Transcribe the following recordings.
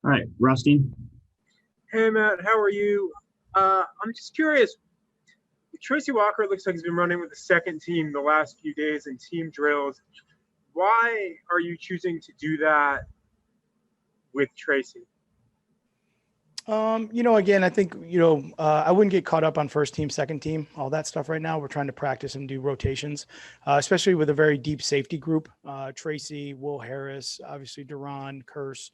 All right, Rusty. Hey Matt, how are you? I'm just curious. Tracy Walker looks like he's been running with the second team the last few days in team drills. Why are you choosing to do that with Tracy? Again, I think, I wouldn't get caught up on first team, second team, all that stuff right now. We're trying to practice and do rotations, especially with a very deep safety group. Tracy, Will Harris, obviously Duran, Curse,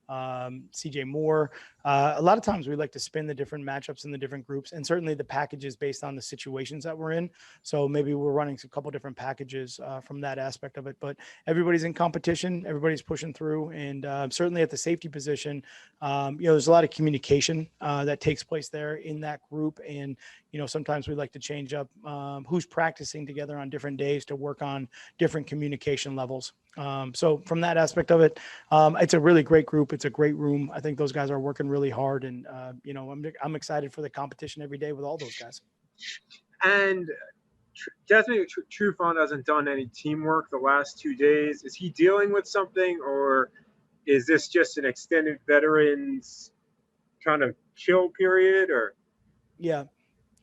CJ Moore. A lot of times we like to spin the different matchups in the different groups, and certainly the packages based on the situations that we're in. So maybe we're running a couple different packages from that aspect of it, but everybody's in competition, everybody's pushing through. And certainly at the safety position, there's a lot of communication that takes place there in that group. And, sometimes we like to change up who's practicing together on different days to work on different communication levels. So from that aspect of it, it's a really great group. It's a great room. I think those guys are working really hard, and I'm excited for the competition every day with all those guys. And Desmond Trufant hasn't done any teamwork the last 2 days. Is he dealing with something, or is this just an extended veterans kind of chill period? Or yeah.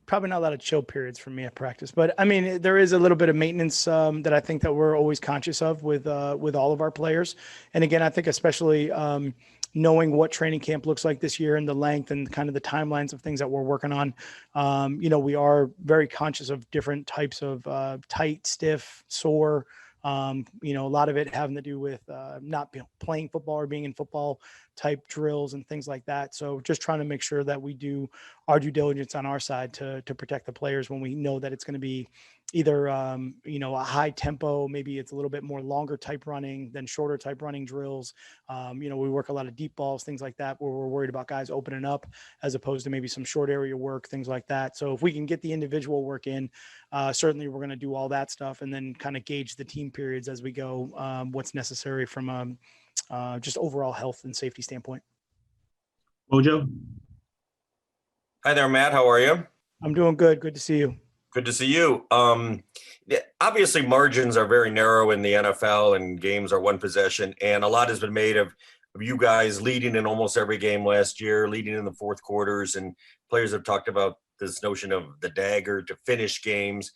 Probably not a lot of chill periods for me at practice, but I mean, there is a little bit of maintenance that I think that we're always conscious of with all of our players. And again, I think especially knowing what training camp looks like this year and the length and kind of the timelines of things that we're working on, we are very conscious of different types of tight, stiff, sore. A lot of it having to do with not playing football or being in football type drills and things like that. So just trying to make sure that we do our due diligence on our side to protect the players when we know that it's going to be either, a high tempo, maybe it's a little bit more longer type running than shorter type running drills. We work a lot of deep balls, things like that, where we're worried about guys opening up as opposed to maybe some short area work, things like that. So if we can get the individual work in, certainly we're going to do all that stuff and then kind of gauge the team periods as we go, what's necessary from just overall health and safety standpoint. Mojo. Hi there, Matt. How are you? I'm doing good. Good to see you. Good to see you. Obviously, margins are very narrow in the NFL, and games are one possession. And a lot has been made of you guys leading in almost every game last year, leading in the fourth quarters, and players have talked about this notion of the dagger to finish games.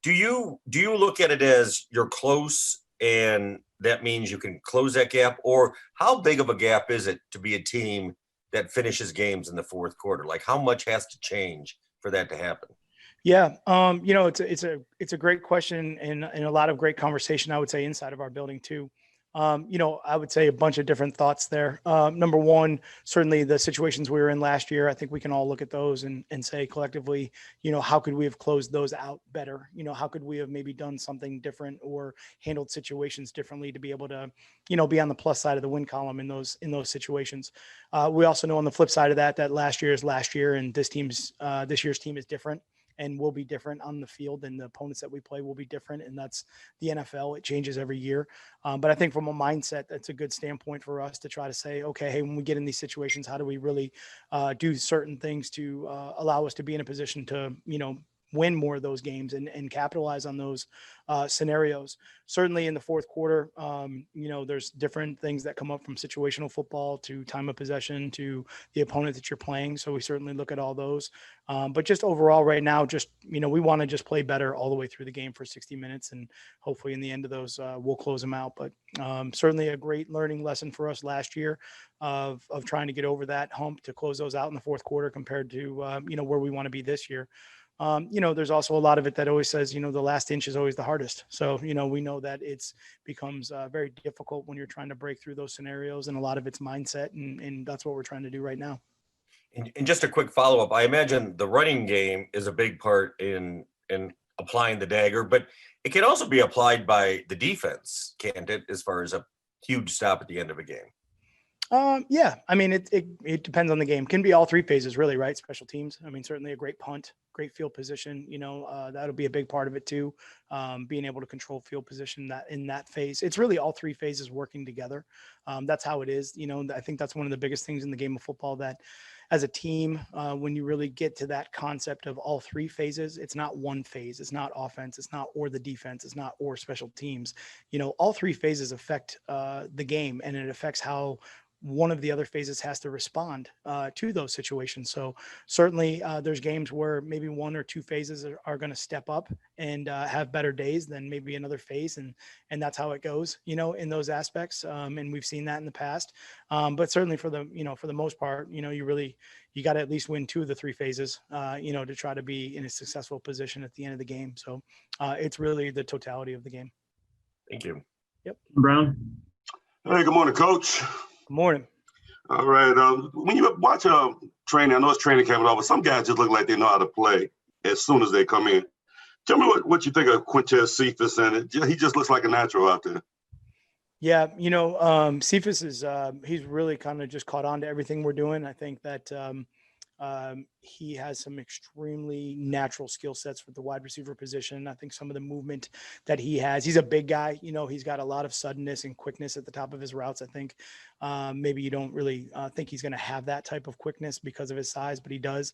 Do you look at it as you're close, and that means you can close that gap, or how big of a gap is it to be a team that finishes games in the fourth quarter? Like, how much has to change for that to happen? Yeah. It's a great question and a lot of great conversation, I would say, inside of our building too. I would say a bunch of different thoughts there. Number one, certainly the situations we were in last year, I think we can all look at those and say collectively, how could we have closed those out better? How could we have maybe done something different or handled situations differently to be able to, be on the plus side of the win column in those situations. We also know on the flip side of that last year is last year, and this year's team is different and will be different on the field, and the opponents that we play will be different. And that's the NFL. It changes every year. But I think from a mindset, that's a good standpoint for us to try to say, okay, hey, when we get in these situations, how do we really do certain things to allow us to be in a position to, win more of those games and capitalize on those scenarios. Certainly in the fourth quarter, there's different things that come up from situational football to time of possession to the opponent that you're playing. So we certainly look at all those. But just overall right now, we want to just play better all the way through the game for 60 minutes. And hopefully in the end of those, we'll close them out. But certainly a great learning lesson for us last year of trying to get over that hump to close those out in the fourth quarter compared to, where we want to be this year. There's also a lot of it that always says, the last inch is always the hardest. So, we know that becomes very difficult when you're trying to break through those scenarios, and a lot of it's mindset. And that's what we're trying to do right now. And just a quick follow-up, I imagine the running game is a big part in applying the dagger, but it can also be applied by the defense, can't it, as far as a huge stop at the end of a game? Yeah. I mean, it depends on the game. Can be all three phases really, right? Special teams. I mean, certainly a great punt great field position. That'll be a big part of it too. Being able to control field position in that phase. It's really all three phases working together. That's how it is. I think that's one of the biggest things in the game of football, that as a team, when you really get to that concept of all three phases, it's not one phase. It's not offense. It's not or the defense. It's not or special teams. All three phases affect the game, and it affects how one of the other phases has to respond to those situations. So certainly there's games where maybe one or two phases are going to step up and have better days than maybe another phase. And that's how it goes, in those aspects. And we've seen that in the past. But certainly for the most part, you got to at least win two of the three phases, to try to be in a successful position at the end of the game. So it's really the totality of the game. Thank you. Yep. Brown. Hey, good morning, Coach. Good morning. All right. When you watch training, I know it's training camp, but some guys just look like they know how to play as soon as they come in. Tell me what you think of Quintez, Cephus, and he just looks like a natural out there. Yeah, Cephus is he's really kind of just caught on to everything we're doing. I think that he has some extremely natural skill sets for the wide receiver position. I think some of the movement that he has, he's a big guy, he's got a lot of suddenness and quickness at the top of his routes. I think maybe you don't really think he's going to have that type of quickness because of his size, but he does.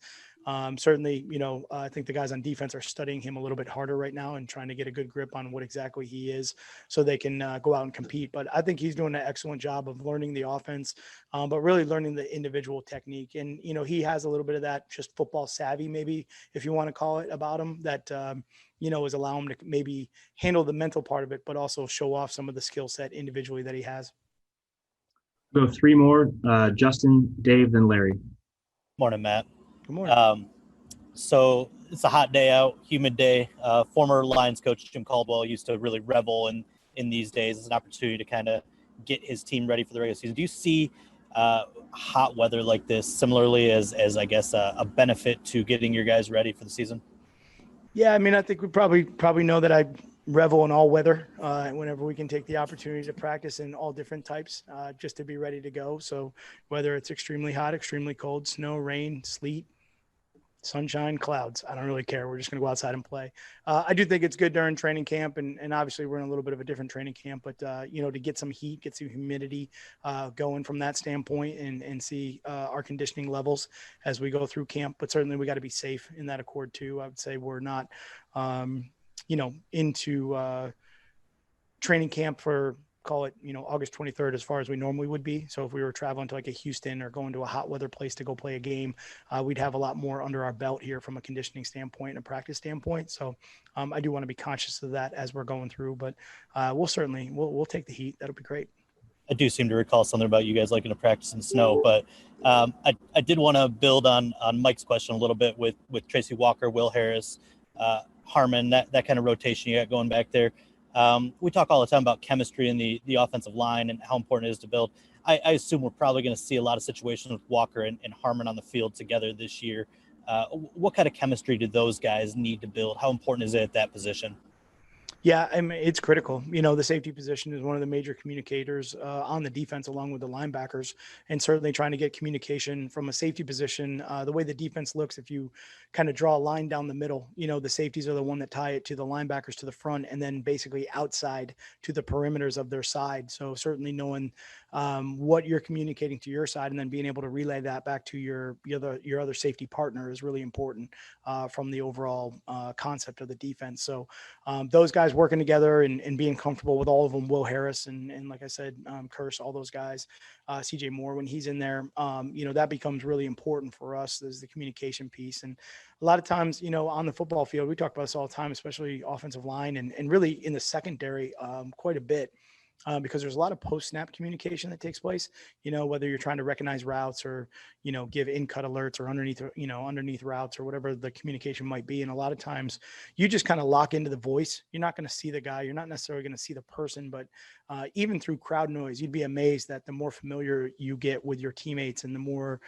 Certainly, I think the guys on defense are studying him a little bit harder right now and trying to get a good grip on what exactly he is so they can go out and compete. But I think he's doing an excellent job of learning the offense, but really learning the individual technique. And, he has a little bit of that just football savvy, maybe, if you want to call it, about him that, is allowing him to maybe handle the mental part of it, but also show off some of the skill set individually that he has. Go three more. Justin, Dave, then Larry. Morning, Matt. Good morning. So it's a hot day out, humid day. Former Lions coach Jim Caldwell used to really revel in these days. It's an opportunity to kind of get his team ready for the regular season. Do you see hot weather like this similarly as I guess a benefit to getting your guys ready for the season? Yeah, I mean, I think we probably know that I revel in all weather whenever we can take the opportunity to practice in all different types just to be ready to go. So whether it's extremely hot, extremely cold, snow, rain, sleet, sunshine, clouds, I don't really care. We're just going to go outside and play. I do think it's good during training camp, and obviously we're in a little bit of a different training camp, but to get some heat, get some humidity going from that standpoint and see our conditioning levels as we go through camp. But certainly we got to be safe in that accord too. I would say we're not, into training camp for, call it, August 23rd, as far as we normally would be. So if we were traveling to like a Houston or going to a hot weather place to go play a game, we'd have a lot more under our belt here from a conditioning standpoint and a practice standpoint. So I do want to be conscious of that as we're going through, but we'll take the heat. That'll be great. I do seem to recall something about you guys liking to practice in snow, but I did want to build on Mike's question a little bit with Tracy Walker, Will Harris, Harmon, that kind of rotation you got going back there. We talk all the time about chemistry in the offensive line and how important it is to build. I assume we're probably going to see a lot of situations with Walker and Harmon on the field together this year. What kind of chemistry do those guys need to build? How important is it at that position? Yeah, I mean, it's critical. The safety position is one of the major communicators on the defense, along with the linebackers, and certainly trying to get communication from a safety position. The way the defense looks, if you kind of draw a line down the middle, the safeties are the one that tie it to the linebackers to the front, and then basically outside to the perimeters of their side. So certainly knowing what you're communicating to your side, and then being able to relay that back to your other safety partner is really important from the overall concept of the defense. So those guys working together and being comfortable with all of them, Will Harris and like I said, Curse, all those guys, CJ Moore, when he's in there, that becomes really important for us. There's the communication piece. And a lot of times, on the football field, we talk about this all the time, especially offensive line and really in the secondary quite a bit. Because there's a lot of post-snap communication that takes place, whether you're trying to recognize routes or, give in-cut alerts or underneath routes or whatever the communication might be. And a lot of times you just kind of lock into the voice. You're not going to see the guy. You're not necessarily going to see the person, but even through crowd noise, you'd be amazed that the more familiar you get with your teammates and the more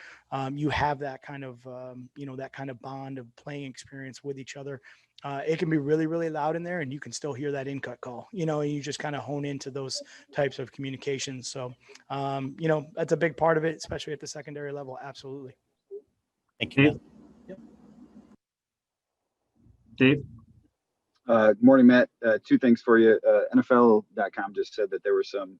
you have that kind of, that kind of bond of playing experience with each other. It can be really, really loud in there, and you can still hear that in-cut call, and you just kind of hone into those types of communications. So, that's a big part of it, especially at the secondary level. Absolutely. Thank you. Yep. Dave? Good morning, Matt. Two things for you. NFL.com just said that there were some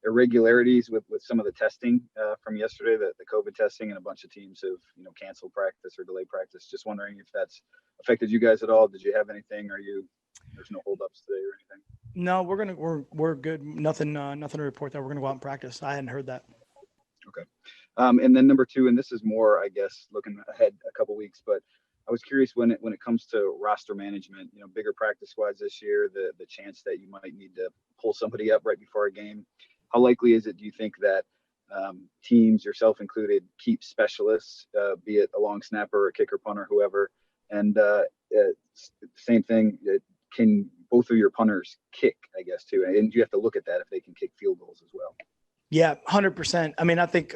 irregularities with some of the testing from yesterday, the COVID testing, and a bunch of teams have canceled practice or delayed practice. Just wondering if that's affected you guys at all. Did you have anything? There's no holdups today or anything? No, we're good. Nothing to report that we're gonna go out and practice. I hadn't heard that. Okay. And then number two, and this is more, I guess, looking ahead a couple weeks, but I was curious when it comes to roster management, bigger practice squads this year, the chance that you might need to pull somebody up right before a game. How likely is it, do you think, that teams, yourself included, keep specialists, be it a long snapper or kicker, punter, whoever? And same thing, can both of your punters kick, I guess, too? And you have to look at that if they can kick field goals as well. Yeah, 100%. I mean, I think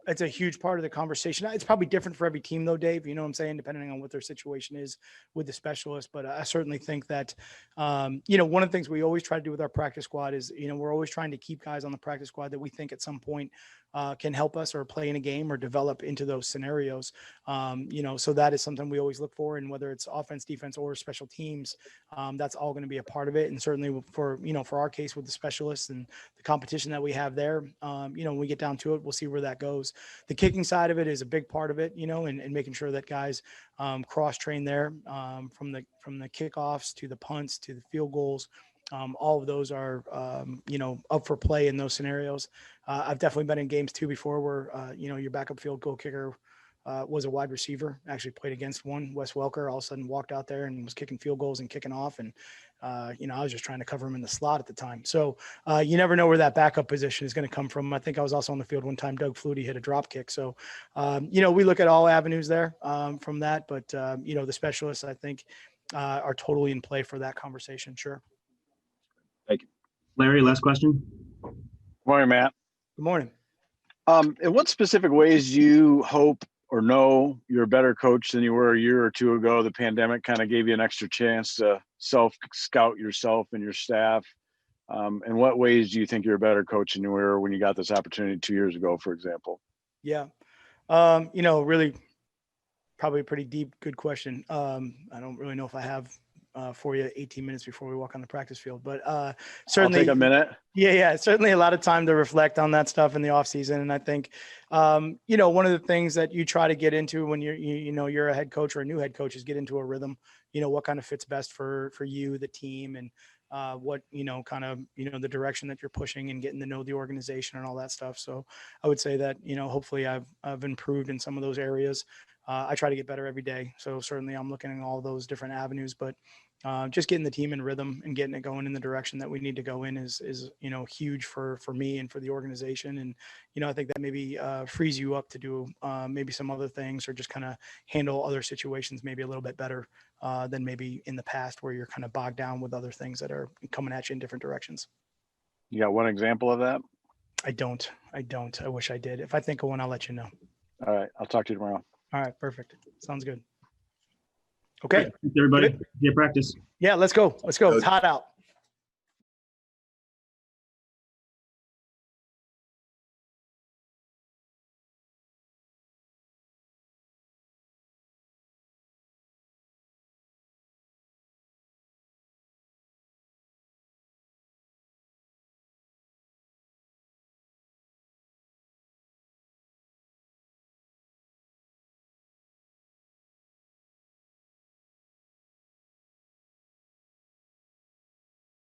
it's a huge part of the conversation. It's probably different for every team, though, Dave. You know what I'm saying? Depending on what their situation is with the specialist. But I certainly think that, one of the things we always try to do with our practice squad is, we're always trying to keep guys on the practice squad that we think at some point can help us or play in a game or develop into those scenarios. So that is something we always look for. And whether it's offense, defense, or special teams, that's all going to be a part of it. And certainly for our case with the specialists and the competition that we have there, when we get down to it, we'll see where that goes. The kicking side of it is a big part of it, and making sure that guys cross train there from the kickoffs to the punts to the field goals. All of those are, up for play in those scenarios. I've definitely been in games too before where, your backup field goal kicker was a wide receiver, actually played against one, Wes Welker, all of a sudden walked out there and was kicking field goals and kicking off. And, I was just trying to cover him in the slot at the time. So you never know where that backup position is going to come from. I think I was also on the field one time, Doug Flutie hit a drop kick. So, we look at all avenues there from that, but the specialists, I think, are totally in play for that conversation. Sure. Thank you. Larry, last question. Morning, Matt. Good morning. In what specific ways do you hope or know you're a better coach than you were a year or two ago? The pandemic kind of gave you an extra chance to self-scout yourself and your staff. In what ways do you think you're a better coach than you were when you got this opportunity 2 years ago, for example? Yeah. Really probably a pretty deep, good question. I don't really know if I have for you 18 minutes before we walk on the practice field, but certainly I'll take a minute. Yeah. Certainly a lot of time to reflect on that stuff in the off season. And I think, one of the things that you try to get into when you're a head coach or a new head coach is get into a rhythm, what kind of fits best for you, the team, and what, the direction that you're pushing and getting to know the organization and all that stuff. So I would say that, hopefully I've improved in some of those areas. I try to get better every day. So certainly I'm looking at all those different avenues, but just getting the team in rhythm and getting it going in the direction that we need to go in is huge for me and for the organization. And, I think that maybe frees you up to do maybe some other things or just kind of handle other situations maybe a little bit better than maybe in the past where you're kind of bogged down with other things that are coming at you in different directions. You got one example of that? I don't. I wish I did. If I think of one, I'll let you know. All right. I'll talk to you tomorrow. All right. Perfect. Sounds good. Okay. Thanks, everybody. Get practice. Yeah, let's go. It's hot out.